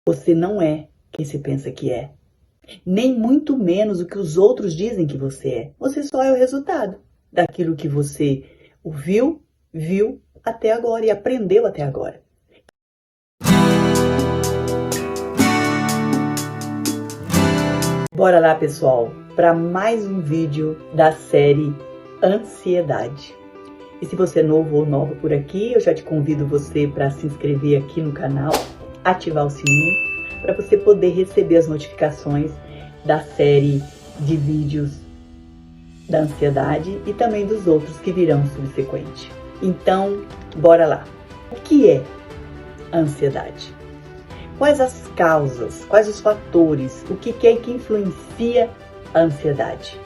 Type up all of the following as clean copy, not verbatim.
Você não é quem se pensa que é, nem muito menos o que os outros dizem que você é. Você só é o resultado daquilo que você ouviu, viu até agora e aprendeu até agora. Bora lá, pessoal, para mais um vídeo da série Ansiedade. E se você é novo ou nova por aqui, eu já te convido você para se inscrever aqui no canal, ativar o sininho, para você poder receber as notificações da série de vídeos da ansiedade e também dos outros que virão subsequente. Então, bora lá. O que é a ansiedade? Quais as causas, quais os fatores, o que é que influencia a ansiedade?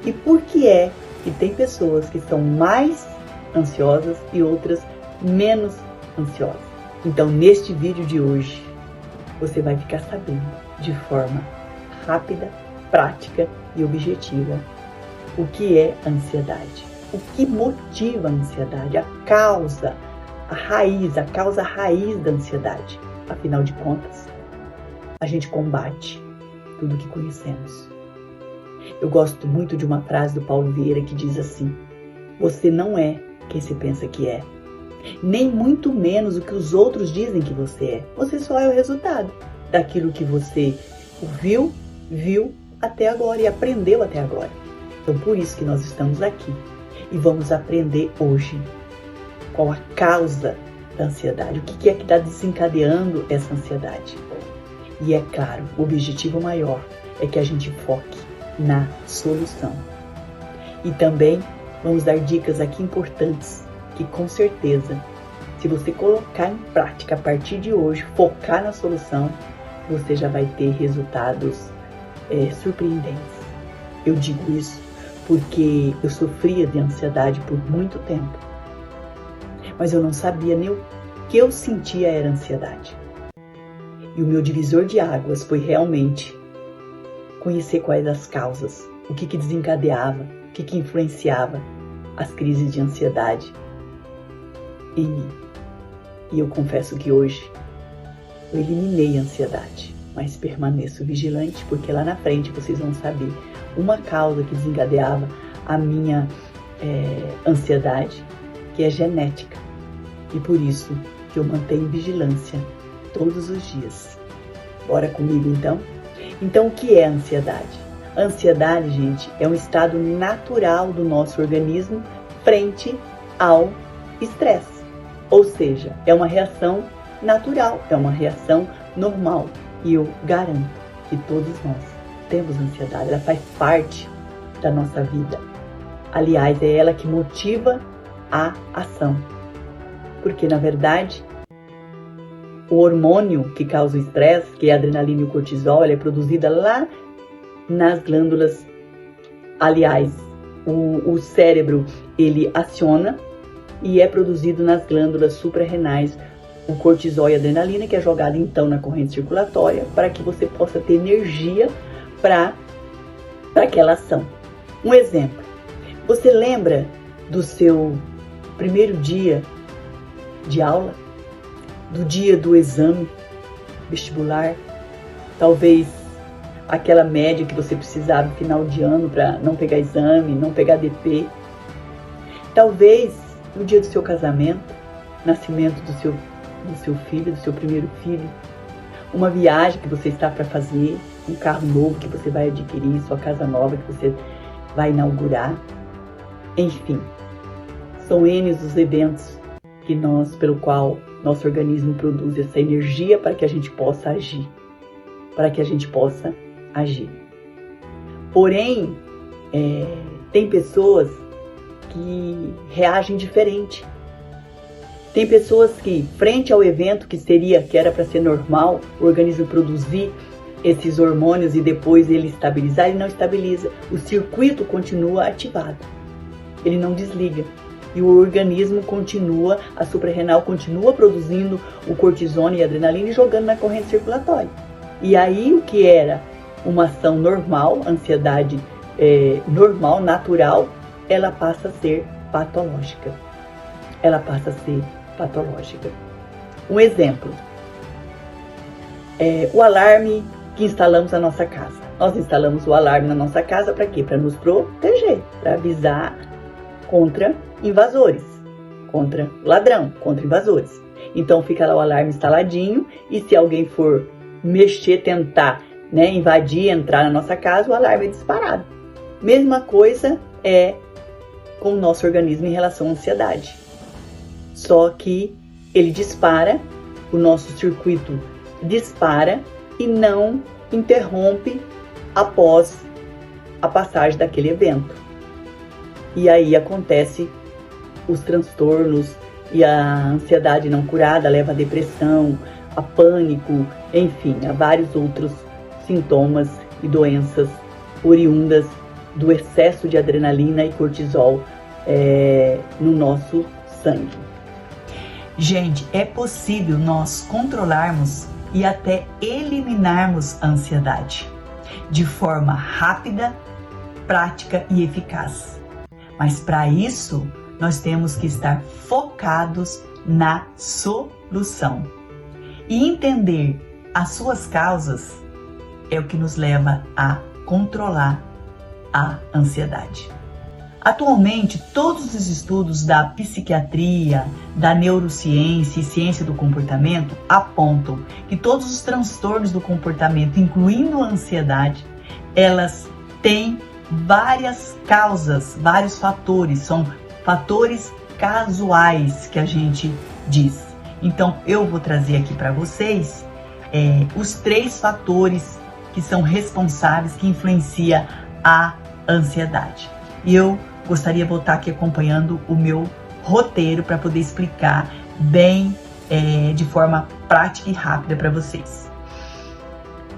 E por que é que tem pessoas que são mais ansiosas e outras menos ansiosas? Então, neste vídeo de hoje, você vai ficar sabendo de forma rápida, prática e objetiva o que é ansiedade, o que motiva a ansiedade, a causa raiz da ansiedade. Afinal de contas, a gente combate tudo que conhecemos. Eu gosto muito de uma frase do Paulo Vieira que diz assim: você não é quem se pensa que é, nem muito menos o que os outros dizem que você é. Você só é o resultado daquilo que você ouviu, viu até agora e aprendeu até agora. Então, por isso que nós estamos aqui e vamos aprender hoje qual a causa da ansiedade, o que é que está desencadeando essa ansiedade. E é claro, o objetivo maior é que a gente foque na solução. E também vamos dar dicas aqui importantes que, com certeza, se você colocar em prática a partir de hoje, focar na solução, você já vai ter resultados surpreendentes. Eu digo isso porque eu sofria de ansiedade por muito tempo, mas eu não sabia nem o que eu sentia era ansiedade. E o meu divisor de águas foi realmente conhecer quais as causas, o que desencadeava, o que influenciava as crises de ansiedade em mim. E eu confesso que hoje eu eliminei a ansiedade, mas permaneço vigilante porque lá na frente vocês vão saber uma causa que desencadeava a minha ansiedade, que é genética. E por isso que eu mantenho vigilância todos os dias. Bora comigo então? Então, o que é a ansiedade? A ansiedade, gente, é um estado natural do nosso organismo frente ao estresse. Ou seja, é uma reação natural, é uma reação normal. E eu garanto que todos nós temos ansiedade, ela faz parte da nossa vida. Aliás, é ela que motiva a ação. Porque, na verdade, o hormônio que causa o estresse, que é a adrenalina e o cortisol, ela é produzida lá nas glândulas. Aliás, o cérebro, ele aciona e é produzido nas glândulas suprarrenais o cortisol e a adrenalina, que é jogado então na corrente circulatória para que você possa ter energia para aquela ação. Um exemplo, você lembra do seu primeiro dia de aula? Do dia do exame vestibular? Talvez aquela média que você precisava no final de ano para não pegar exame, não pegar DP. Talvez no dia do seu casamento, nascimento do seu filho, do seu primeiro filho. Uma viagem que você está para fazer, um carro novo que você vai adquirir, sua casa nova que você vai inaugurar. Enfim, são N os eventos pelo qual nosso organismo produz essa energia para que a gente possa agir. Porém, tem pessoas que reagem diferente. Tem pessoas que, frente ao evento que era para ser normal, o organismo produzir esses hormônios e depois ele estabilizar, ele não estabiliza. O circuito continua ativado, ele não desliga. E o organismo continua, a suprarrenal continua produzindo o cortisol e a adrenalina e jogando na corrente circulatória. E aí o que era uma ação normal, ansiedade normal, natural, ela passa a ser patológica. Um exemplo, o alarme que instalamos na nossa casa. Nós instalamos o alarme na nossa casa para quê? Para nos proteger, para avisar contra invasores, contra ladrão, contra invasores. Então fica lá o alarme instaladinho e se alguém for mexer, tentar, invadir, entrar na nossa casa, o alarme é disparado. Mesma coisa é com o nosso organismo em relação à ansiedade. Só que ele dispara, o nosso circuito dispara e não interrompe após a passagem daquele evento. E aí acontece os transtornos e a ansiedade não curada leva à depressão, a pânico, enfim, a vários outros sintomas e doenças oriundas do excesso de adrenalina e cortisol no nosso sangue. Gente, é possível nós controlarmos e até eliminarmos a ansiedade de forma rápida, prática e eficaz. Mas para isso, nós temos que estar focados na solução. E entender as suas causas é o que nos leva a controlar a ansiedade. Atualmente, todos os estudos da psiquiatria, da neurociência e ciência do comportamento apontam que todos os transtornos do comportamento, incluindo a ansiedade, elas têm várias causas, vários fatores, são fatores casuais que a gente diz. Então, eu vou trazer aqui para vocês os 3 fatores que são responsáveis, que influenciam a ansiedade. E eu gostaria de estar aqui acompanhando o meu roteiro para poder explicar bem, de forma prática e rápida para vocês.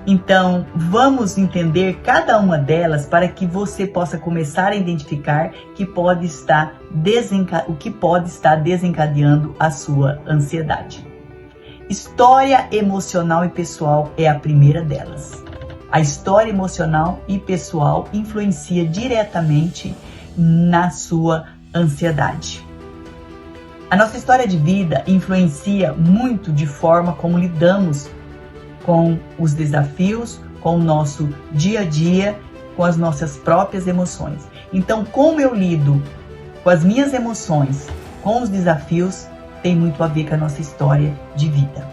Então, vamos entender cada uma delas para que você possa começar a identificar o que pode estar desencadeando a sua ansiedade. História emocional e pessoal é a primeira delas. A história emocional e pessoal influencia diretamente na sua ansiedade. A nossa história de vida influencia muito de forma como lidamos com os desafios, com o nosso dia a dia, com as nossas próprias emoções. Então, como eu lido com as minhas emoções, com os desafios, tem muito a ver com a nossa história de vida.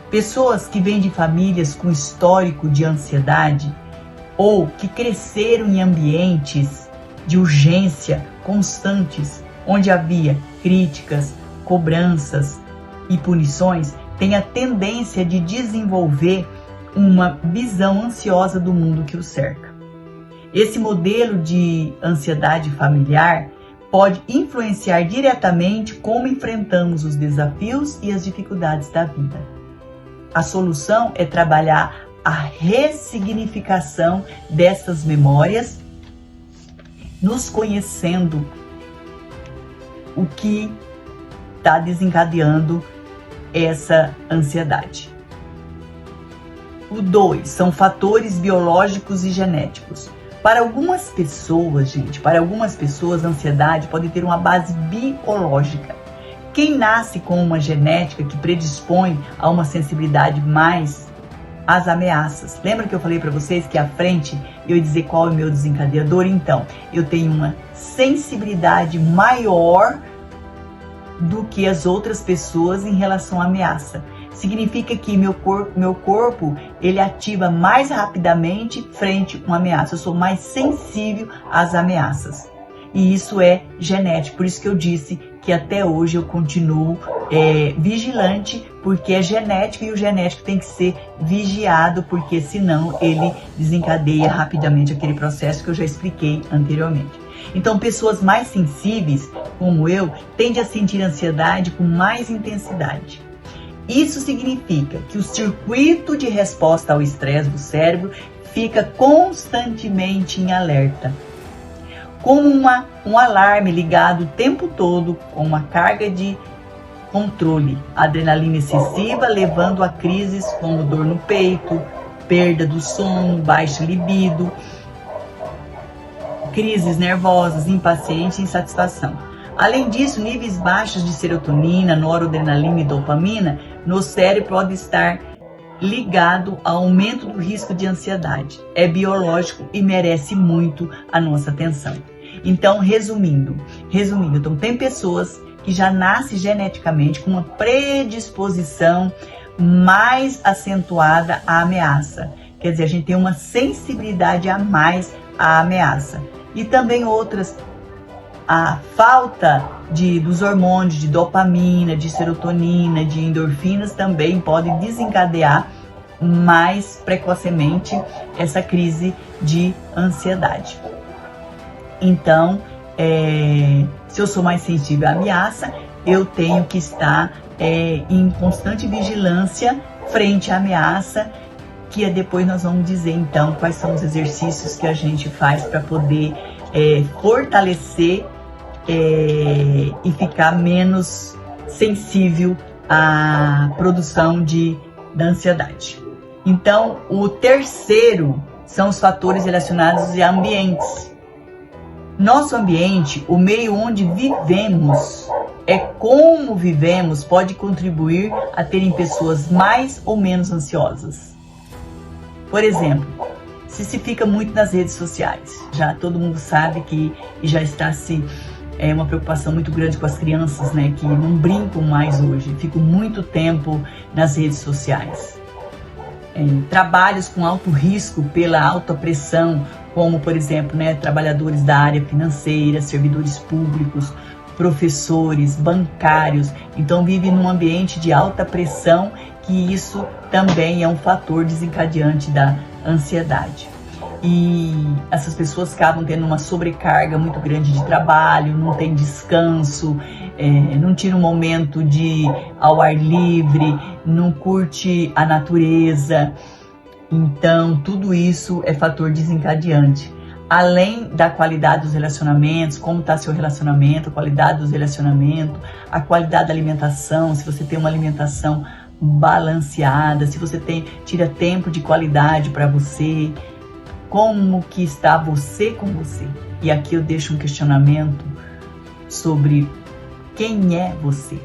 Pessoas que vêm de famílias com histórico de ansiedade ou que cresceram em ambientes de urgência constantes, onde havia críticas, cobranças e punições, têm a tendência de desenvolver uma visão ansiosa do mundo que o cerca. Esse modelo de ansiedade familiar pode influenciar diretamente como enfrentamos os desafios e as dificuldades da vida. A solução é trabalhar a ressignificação dessas memórias, nos conhecendo o que está desencadeando essa ansiedade. O 2 são fatores biológicos e genéticos. Para algumas pessoas, a ansiedade pode ter uma base biológica. Quem nasce com uma genética que predispõe a uma sensibilidade mais às ameaças. Lembra que eu falei para vocês que à frente eu ia dizer qual é o meu desencadeador? Então, eu tenho uma sensibilidade maior do que as outras pessoas em relação à ameaça. Significa que meu corpo ele ativa mais rapidamente frente a uma ameaça. Eu sou mais sensível às ameaças. E isso é genético. Por isso que eu disse que até hoje eu continuo vigilante, porque é genético e o genético tem que ser vigiado, porque senão ele desencadeia rapidamente aquele processo que eu já expliquei anteriormente. Então, pessoas mais sensíveis, como eu, tendem a sentir ansiedade com mais intensidade. Isso significa que o circuito de resposta ao estresse do cérebro fica constantemente em alerta, como um alarme ligado o tempo todo com uma carga de controle, adrenalina excessiva levando a crises como dor no peito, perda do sono, baixa libido, crises nervosas, impaciência e insatisfação. Além disso, níveis baixos de serotonina, noradrenalina e dopamina no cérebro podem estar ligado ao aumento do risco de ansiedade. É biológico e merece muito a nossa atenção. Então, resumindo, então tem pessoas que já nascem geneticamente com uma predisposição mais acentuada à ameaça. Quer dizer, a gente tem uma sensibilidade a mais à ameaça. E também outras, a falta dos hormônios de dopamina, de serotonina, de endorfinas também pode desencadear mais precocemente essa crise de ansiedade. Então, se eu sou mais sensível à ameaça, eu tenho que estar em constante vigilância frente à ameaça, que depois nós vamos dizer então quais são os exercícios que a gente faz para poder fortalecer e ficar menos sensível à produção da ansiedade. Então, o terceiro são os fatores relacionados a ambientes. Nosso ambiente, o meio onde vivemos, como vivemos, pode contribuir a terem pessoas mais ou menos ansiosas. Por exemplo, se fica muito nas redes sociais, já todo mundo sabe que já está uma preocupação muito grande com as crianças, né, que não brincam mais hoje, ficam muito tempo nas redes sociais. Trabalhos com alto risco pela alta pressão, como, por exemplo, trabalhadores da área financeira, servidores públicos, professores, bancários. Então, vivem num ambiente de alta pressão, que isso também é um fator desencadeante da ansiedade. E essas pessoas acabam tendo uma sobrecarga muito grande de trabalho, não tem descanso, não tira um momento ao ar livre, não curte a natureza. Então, tudo isso é fator desencadeante. Além da qualidade dos relacionamentos, como está seu relacionamento, a qualidade dos relacionamentos, a qualidade da alimentação, se você tem uma alimentação balanceada, se você tira tempo de qualidade para você, como que está você com você. E aqui eu deixo um questionamento sobre quem é você.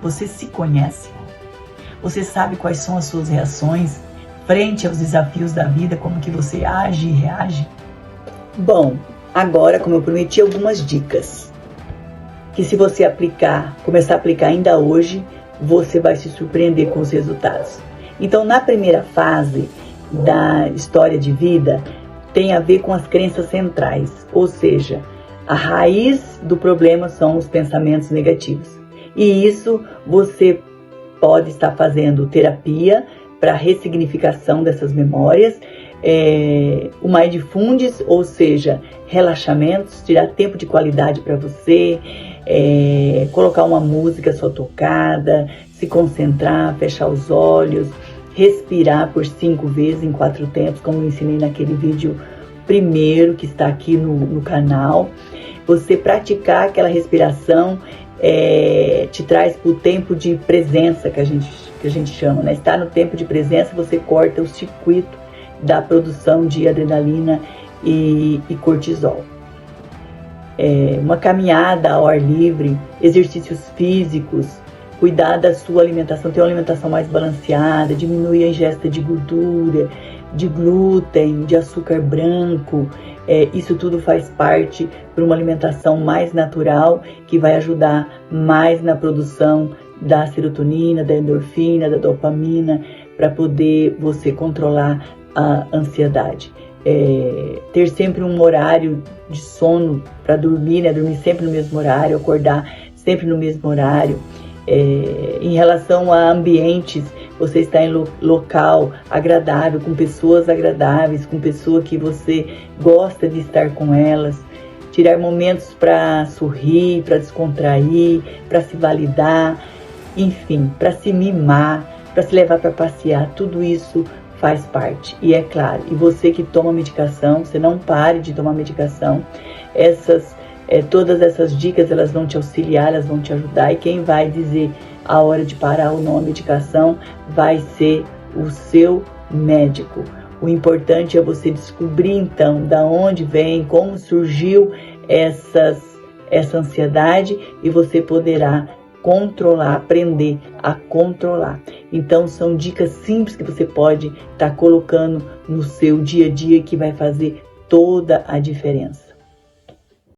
Você se conhece? Você sabe quais são as suas reações frente aos desafios da vida, como que você age e reage? Bom, agora, como eu prometi, algumas dicas que, se você começar a aplicar ainda hoje, você vai se surpreender com os resultados. Então, na primeira fase da história de vida, tem a ver com as crenças centrais, ou seja, a raiz do problema são os pensamentos negativos. E isso você pode estar fazendo terapia para ressignificação dessas memórias, o mindfulness, ou seja, relaxamentos, tirar tempo de qualidade para você, colocar uma música só tocada, se concentrar, fechar os olhos, respirar por 5 vezes em 4 tempos, como eu ensinei naquele vídeo primeiro que está aqui no canal. Você praticar aquela respiração te traz para o tempo de presença que a gente chama, né? Estar no tempo de presença, você corta o circuito da produção de adrenalina e cortisol. Uma caminhada ao ar livre, exercícios físicos, cuidar da sua alimentação, ter uma alimentação mais balanceada, diminuir a ingesta de gordura, de glúten, de açúcar branco. Isso tudo faz parte para uma alimentação mais natural, que vai ajudar mais na produção da serotonina, da endorfina, da dopamina, para poder você controlar a ansiedade. Ter sempre um horário de sono para dormir, né? Dormir sempre no mesmo horário, acordar sempre no mesmo horário. Em relação a ambientes, você está em local agradável, com pessoas agradáveis, com pessoas que você gosta de estar com elas. Tirar momentos para sorrir, para descontrair, para se validar, enfim, para se mimar, para se levar para passear. Tudo isso faz parte. E é claro, e você que toma medicação, você não pare de tomar medicação. Todas essas dicas, elas vão te auxiliar, elas vão te ajudar, e quem vai dizer a hora de parar ou não a medicação vai ser o seu médico. O importante é você descobrir então da onde vem, como surgiu essa ansiedade, e você poderá controlar, aprender a controlar. Então são dicas simples que você pode estar colocando no seu dia a dia que vai fazer toda a diferença.